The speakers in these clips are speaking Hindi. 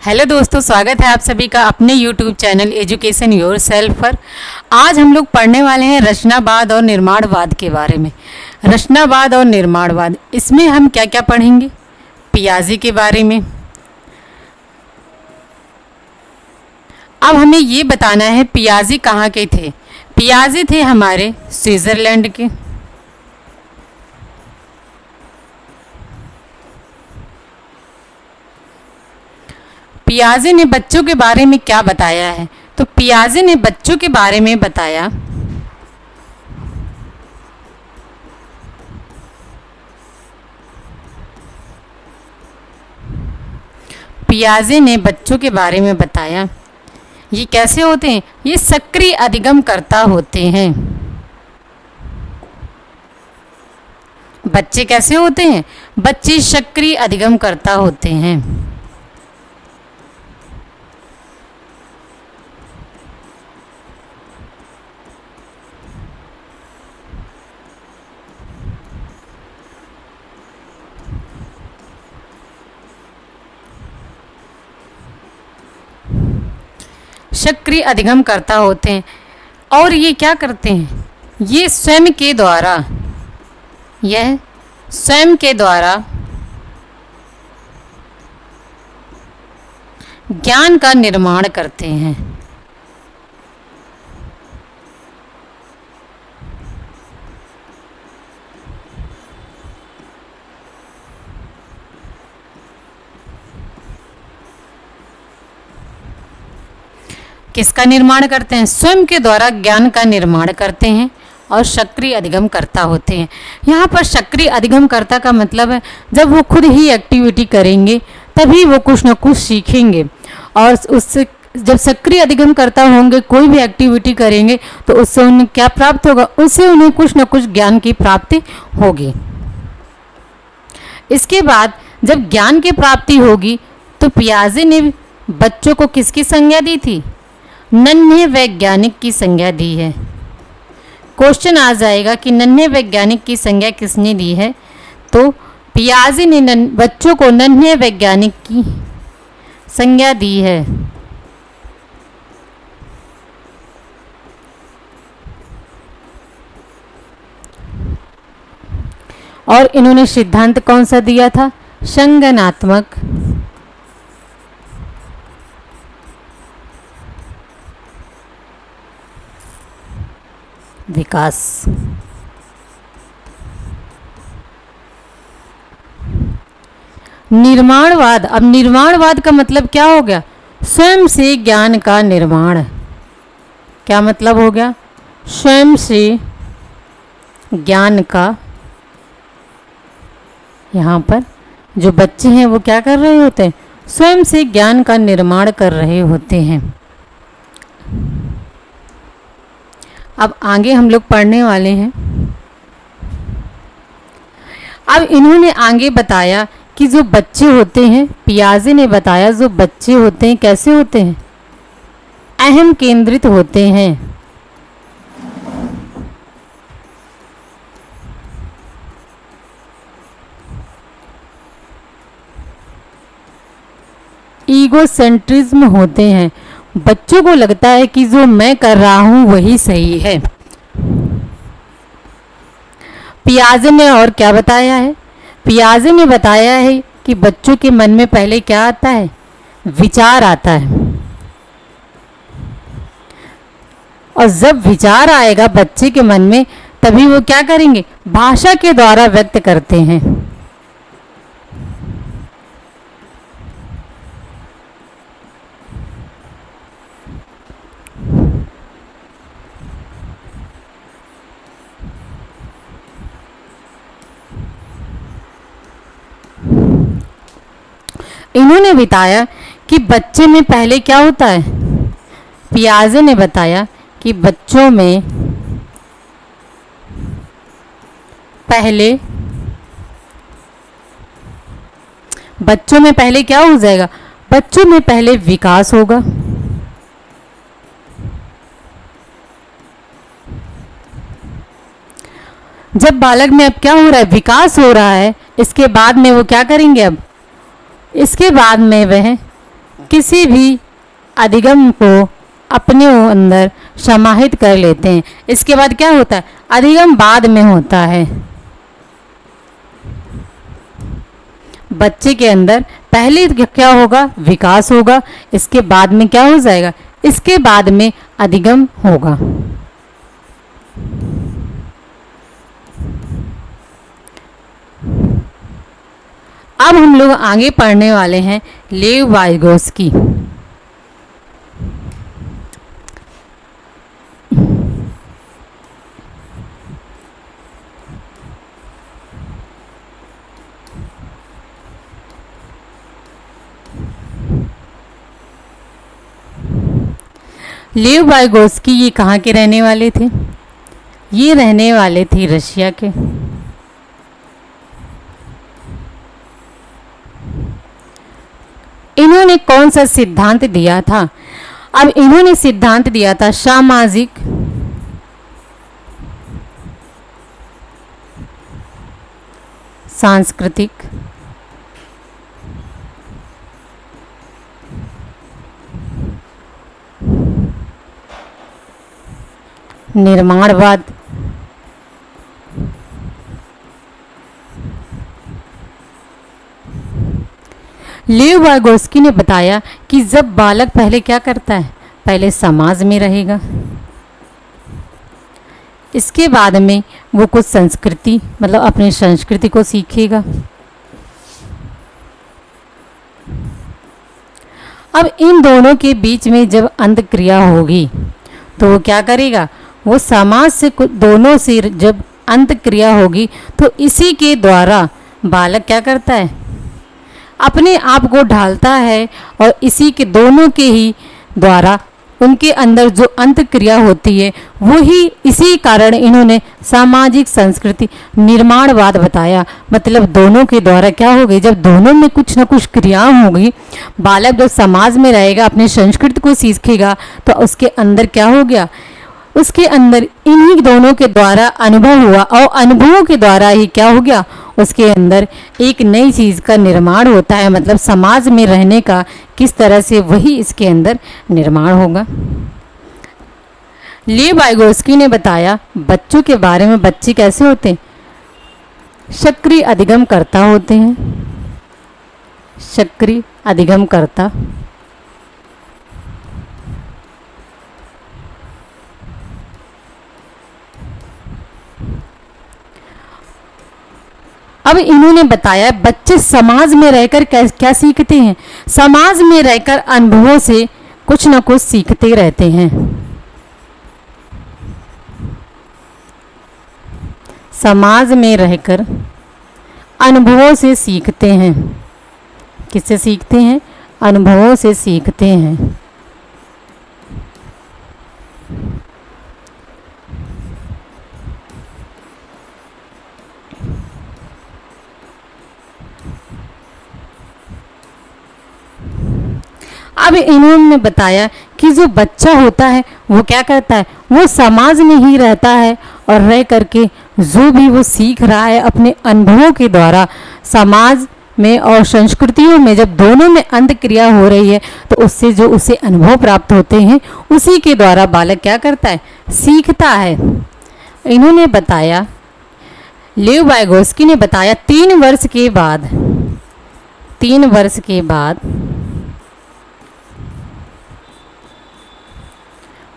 हेलो दोस्तों, स्वागत है आप सभी का अपने YouTube channel education your self पर। आज हम लोग पढ़ने वाले हैं रचनावाद और निर्माणवाद के बारे में। रचनावाद और निर्माणवाद, इसमें हम क्या क्या पढ़ेंगे? पियाजे के बारे में। अब हमें ये बताना है पियाजे कहाँ के थे। पियाजे थे हमारे स्विट्ज़रलैंड के। पियाजे ने बच्चों के बारे में क्या बताया है? तो पियाजे ने बच्चों के बारे में बताया पियाजे ने बच्चों के बारे में बताया ये कैसे होते हैं? ये सक्रिय अधिगमकर्ता होते हैं। बच्चे कैसे होते हैं? बच्चे सक्रिय अधिगमकर्ता होते हैं। सक्रिय अधिगमकर्ता होते हैं और ये क्या करते हैं? ये स्वयं के द्वारा ज्ञान का निर्माण करते हैं। किसका निर्माण करते हैं? स्वयं के द्वारा ज्ञान का निर्माण करते हैं और सक्रिय अधिगमकर्ता होते हैं। यहाँ पर सक्रिय अधिगमकर्ता का मतलब है जब वो खुद ही एक्टिविटी करेंगे तभी वो कुछ न कुछ सीखेंगे, और उससे जब सक्रिय अधिगमकर्ता होंगे, कोई भी एक्टिविटी करेंगे तो उससे उन्हें क्या प्राप्त होगा? उससे उन्हें कुछ न कुछ ज्ञान की प्राप्ति होगी। इसके बाद जब ज्ञान की प्राप्ति होगी तो पियाजे ने बच्चों को किसकी संज्ञा दी थी? नन्हे वैज्ञानिक की संज्ञा दी है। क्वेश्चन आ जाएगा कि नन्हे वैज्ञानिक की संज्ञा किसने दी है? तो पियाजे ने बच्चों को नन्हे वैज्ञानिक की संज्ञा दी है। और इन्होंने सिद्धांत कौन सा दिया था? संज्ञानात्मक विकास। निर्माणवाद, अब निर्माणवाद का मतलब क्या हो गया? स्वयं से ज्ञान का निर्माण। क्या मतलब हो गया? स्वयं से ज्ञान का, यहाँ पर जो बच्चे हैं वो क्या कर रहे होते हैं? स्वयं से ज्ञान का निर्माण कर रहे होते हैं। अब आगे हम लोग पढ़ने वाले हैं। अब इन्होंने आगे बताया कि जो बच्चे होते हैं, पियाजे ने बताया जो बच्चे होते हैं कैसे होते हैं? अहम केंद्रित होते हैं। ईगोसेंट्रिज्म होते हैं। बच्चों को लगता है कि जो मैं कर रहा हूं वही सही है। पियाजे ने और क्या बताया है? पियाजे ने बताया है कि बच्चों के मन में पहले क्या आता है? विचार आता है, और जब विचार आएगा बच्चे के मन में तभी वो क्या करेंगे? भाषा के द्वारा व्यक्त करते हैं। इन्होंने बताया कि बच्चे में पहले क्या होता है? पियाजे ने बताया कि बच्चों में पहले क्या हो जाएगा? बच्चों में पहले विकास होगा। जब बालक में अब क्या हो रहा है? विकास हो रहा है। इसके बाद में वो क्या करेंगे? अब इसके बाद में वह किसी भी अधिगम को अपने अंदर समाहित कर लेते हैं। इसके बाद क्या होता है, अधिगम बाद में होता है। बच्चे के अंदर पहले क्या होगा, विकास होगा, इसके बाद में क्या हो जाएगा, इसके बाद में अधिगम होगा। अब हम लोग आगे पढ़ने वाले हैं लेव वाइगोस्की। लेव वाइगोस्की ये कहाँ के रहने वाले थे, ये रहने वाले थे रशिया के। इन्होंने कौन सा सिद्धांत दिया था, अब इन्होंने सिद्धांत दिया था सामाजिक सांस्कृतिक निर्माणवाद। लेव वाइगोस्की ने बताया कि जब बालक पहले क्या करता है, पहले समाज में रहेगा, इसके बाद में वो कुछ संस्कृति मतलब अपनी संस्कृति को सीखेगा। अब इन दोनों के बीच में जब अंतक्रिया होगी तो वो क्या करेगा, वो समाज से दोनों से जब अंतक्रिया होगी तो इसी के द्वारा बालक क्या करता है, अपने आप को ढालता है और इसी के दोनों के ही द्वारा उनके अंदर जो अंतक्रिया होती है वही, इसी कारण इन्होंने सामाजिक संस्कृति निर्माणवाद बताया। मतलब दोनों के द्वारा क्या होगी, जब दोनों में कुछ ना कुछ क्रियाएं होगी, बालक जब समाज में रहेगा अपनी संस्कृति को सीखेगा तो उसके अंदर क्या हो गया, उसके अंदर इन्हीं दोनों के द्वारा अनुभव हुआ और अनुभवों के द्वारा ही क्या हो गया, उसके अंदर एक नई चीज़ का निर्माण होता है। मतलब समाज में रहने का किस तरह से वही इसके अंदर निर्माण होगा। लेव वाइगोस्की ने बताया बच्चों के बारे में, बच्चे कैसे होते हैं, सक्रिय अधिगम करता होते हैं, सक्रिय अधिगम करता। अब इन्होंने बताया बच्चे समाज में रहकर क्या सीखते हैं, समाज में रहकर अनुभवों से कुछ न कुछ सीखते रहते हैं। समाज में रहकर अनुभवों से सीखते हैं, किससे सीखते हैं, अनुभवों से सीखते हैं। अब इन्होंने बताया कि जो बच्चा होता है वो क्या करता है, वो समाज में ही रहता है और रह करके जो भी वो सीख रहा है अपने अनुभवों के द्वारा, समाज में और संस्कृतियों में जब दोनों में अंतक्रिया हो रही है तो उससे जो उसे अनुभव प्राप्त होते हैं उसी के द्वारा बालक क्या करता है, सीखता है। इन्होंने बताया, लेव वाइगोस्की ने बताया 3 वर्ष के बाद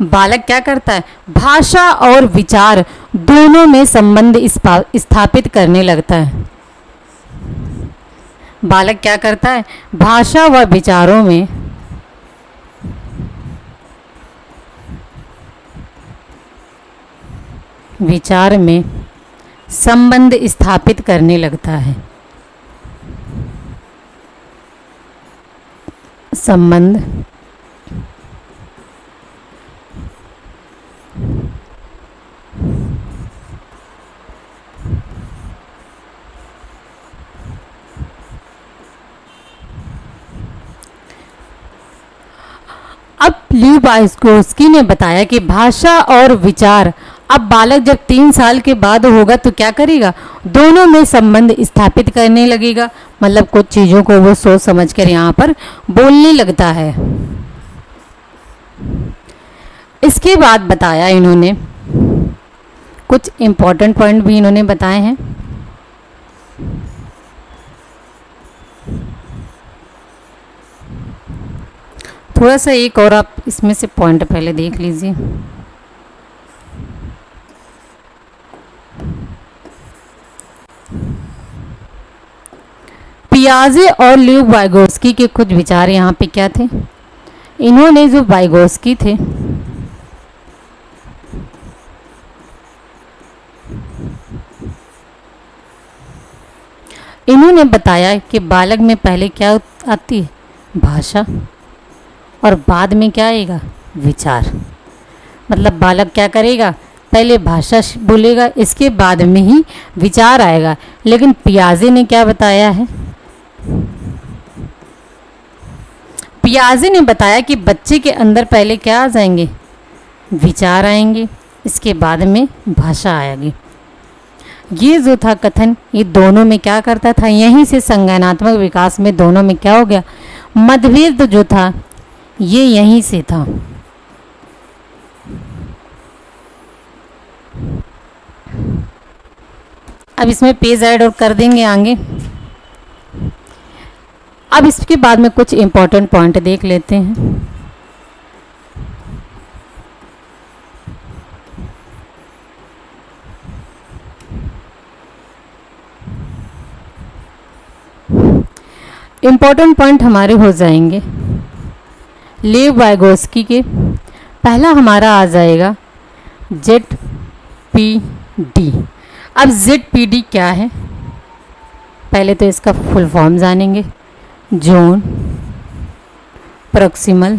बालक क्या करता है, भाषा और विचार दोनों में संबंध स्थापित करने लगता है। बालक क्या करता है, भाषा व विचारों में संबंध स्थापित करने लगता है। संबंध अब लेव वाइगोस्की ने बताया कि भाषा और विचार, अब बालक जब 3 साल के बाद होगा तो क्या करेगा, दोनों में संबंध स्थापित करने लगेगा। मतलब कुछ चीज़ों को वो सोच समझ कर यहाँ पर बोलने लगता है। इसके बाद बताया इन्होंने कुछ इम्पोर्टेंट पॉइंट भी इन्होंने बताए हैं। थोड़ा सा एक और आप इसमें से पॉइंट पहले देख लीजिए। पियाजे और लीव वाइगोस्की के कुछ विचार यहाँ पे क्या थे। इन्होंने जो वाइगोस्की थे इन्होंने बताया कि बालक में पहले क्या आती है, भाषा, और बाद में क्या आएगा, विचार। मतलब बालक क्या करेगा, पहले भाषा बोलेगा, इसके बाद में ही विचार आएगा। लेकिन पियाजे ने क्या बताया है, पियाजे ने बताया कि बच्चे के अंदर पहले क्या आ जाएंगे, विचार आएंगे, इसके बाद में भाषा आएगी। ये जो था कथन, ये दोनों में क्या करता था, यहीं से संज्ञानात्मक विकास में दोनों में क्या हो गया, मतभेद जो था ये यहीं से था। अब इसमें पेज ऐड और कर देंगे आगे। अब इसके बाद में कुछ इम्पोर्टेंट पॉइंट देख लेते हैं। इम्पोर्टेंट पॉइंट हमारे हो जाएंगे लीव वाइगोस्की के। पहला हमारा आ जाएगा ZPD। अब ZPD क्या है, पहले तो इसका फुल फॉर्म जानेंगे, जोन प्रॉक्सिमल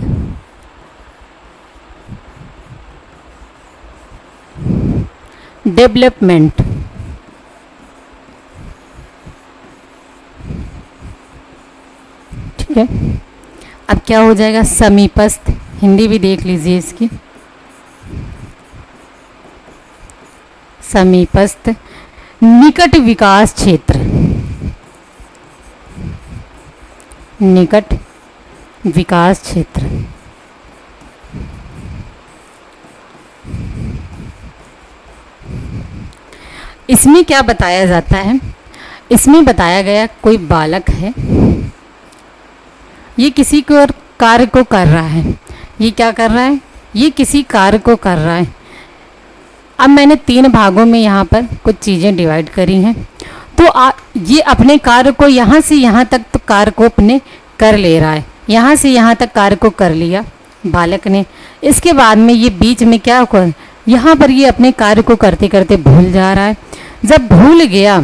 डेवलपमेंट। ठीक है, अब क्या हो जाएगा, समीपस्थ, हिंदी भी देख लीजिए इसकी, समीपस्थ निकट विकास क्षेत्र, निकट विकास क्षेत्र। इसमें क्या बताया जाता है, इसमें बताया गया कोई बालक है, ये किसी को कार्य को कर रहा है, ये क्या कर रहा है, ये किसी कार्य को कर रहा है। अब मैंने 3 भागों में यहाँ पर कुछ चीज़ें डिवाइड करी हैं। तो ये अपने कार्य को यहाँ से यहाँ तक तो कार्य को अपने कर ले रहा है, यहाँ से यहाँ तक कार्य को कर लिया बालक ने। इसके बाद में ये बीच में क्या कर, यहाँ पर ये अपने कार्य को करते करते भूल जा रहा है। जब भूल गया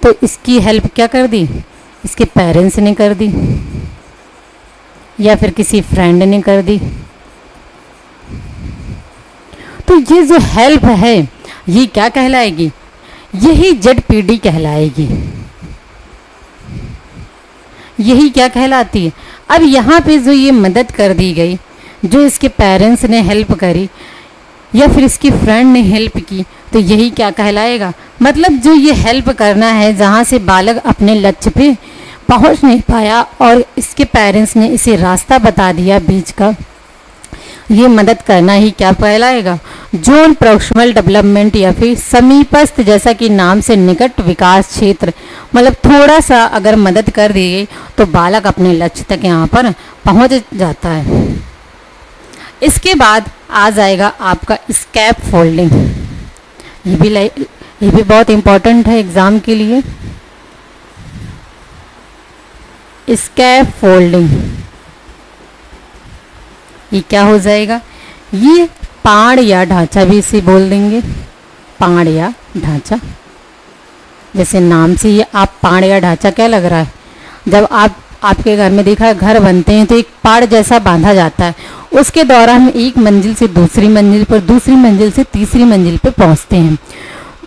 तो इसकी हेल्प क्या कर दी, इसके पेरेंट्स ने कर दी या फिर किसी फ्रेंड ने कर दी। तो ये जो हेल्प है ये क्या कहलाएगी, यही ZPD कहलाएगी, यही क्या कहलाती है। अब यहाँ पे जो ये मदद कर दी गई, जो इसके पेरेंट्स ने हेल्प करी या फिर इसकी फ्रेंड ने हेल्प की, तो यही क्या कहलाएगा। मतलब जो ये हेल्प करना है, जहाँ से बालक अपने लक्ष्य पे पहुँच नहीं पाया और इसके पेरेंट्स ने इसे रास्ता बता दिया बीच का, ये मदद करना ही क्या कहलाएगा, जोन प्रॉक्सिमल डेवलपमेंट या फिर समीपस्थ, जैसा कि नाम से निकट विकास क्षेत्र। मतलब थोड़ा सा अगर मदद कर दी गई तो बालक अपने लक्ष्य तक यहाँ पर पहुँच जाता है। इसके बाद आ जाएगा आपका स्कैप फोल्डिंग। ये भी बहुत इम्पोर्टेंट है एग्ज़ाम के लिए। स्कैप फोल्डिंग ये क्या हो जाएगा, ये पाड़ या ढांचा भी इसे बोल देंगे, पाड़ या ढांचा। जैसे नाम से ये आप पाड़ या ढांचा क्या लग रहा है, जब आपके घर में देखा है घर बनते हैं तो एक पाड़ जैसा बांधा जाता है, उसके दौरान हम एक मंजिल से दूसरी मंजिल पर, दूसरी मंजिल से तीसरी मंजिल पर पहुंचते हैं।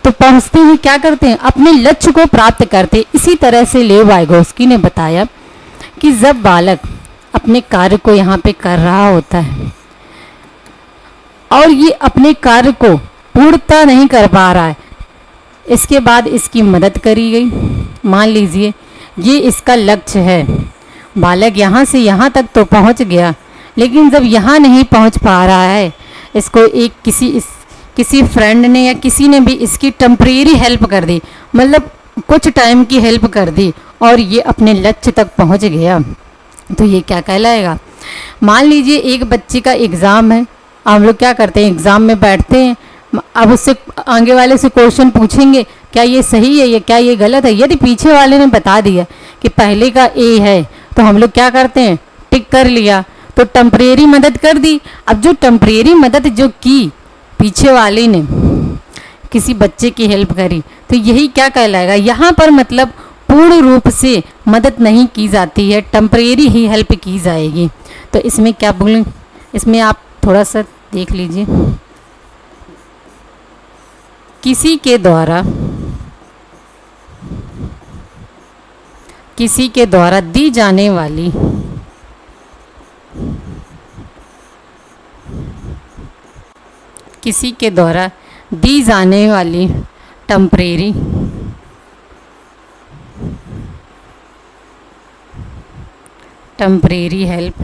तो पहुंचते ही क्या करते हैं, अपने लक्ष्य को प्राप्त करते। इसी तरह से लीव वाइगोस्की ने बताया कि जब बालक अपने कार्य को यहाँ पे कर रहा होता है और ये अपने कार्य को पूर्णता नहीं कर पा रहा है, इसके बाद इसकी मदद करी गई। मान लीजिए ये इसका लक्ष्य है। बालक यहाँ से यहाँ तक तो पहुँच गया, लेकिन जब यहाँ नहीं पहुँच पा रहा है, इसको एक किसी फ्रेंड ने या किसी ने भी इसकी टेम्परेरी हेल्प कर दी, मतलब कुछ टाइम की हेल्प कर दी और ये अपने लक्ष्य तक पहुँच गया, तो ये क्या कहलाएगा। मान लीजिए एक बच्चे का एग्ज़ाम है, हम लोग क्या करते हैं, एग्ज़ाम में बैठते हैं, अब उससे आगे वाले से क्वेश्चन पूछेंगे क्या ये सही है या क्या ये गलत है। यदि पीछे वाले ने बता दिया कि पहले का ए है, तो हम लोग क्या करते हैं, टिक कर लिया, तो टेम्परेरी मदद कर दी। अब जो टेम्परेरी मदद जो की पीछे वाले ने, किसी बच्चे की हेल्प करी, तो यही क्या कहलाएगा। यहाँ पर मतलब पूर्ण रूप से मदद नहीं की जाती है, टेम्परेरी ही हेल्प की जाएगी। तो इसमें क्या बोलें, इसमें आप थोड़ा सा देख लीजिए। किसी के द्वारा दी जाने वाली टेम्परेरी हेल्प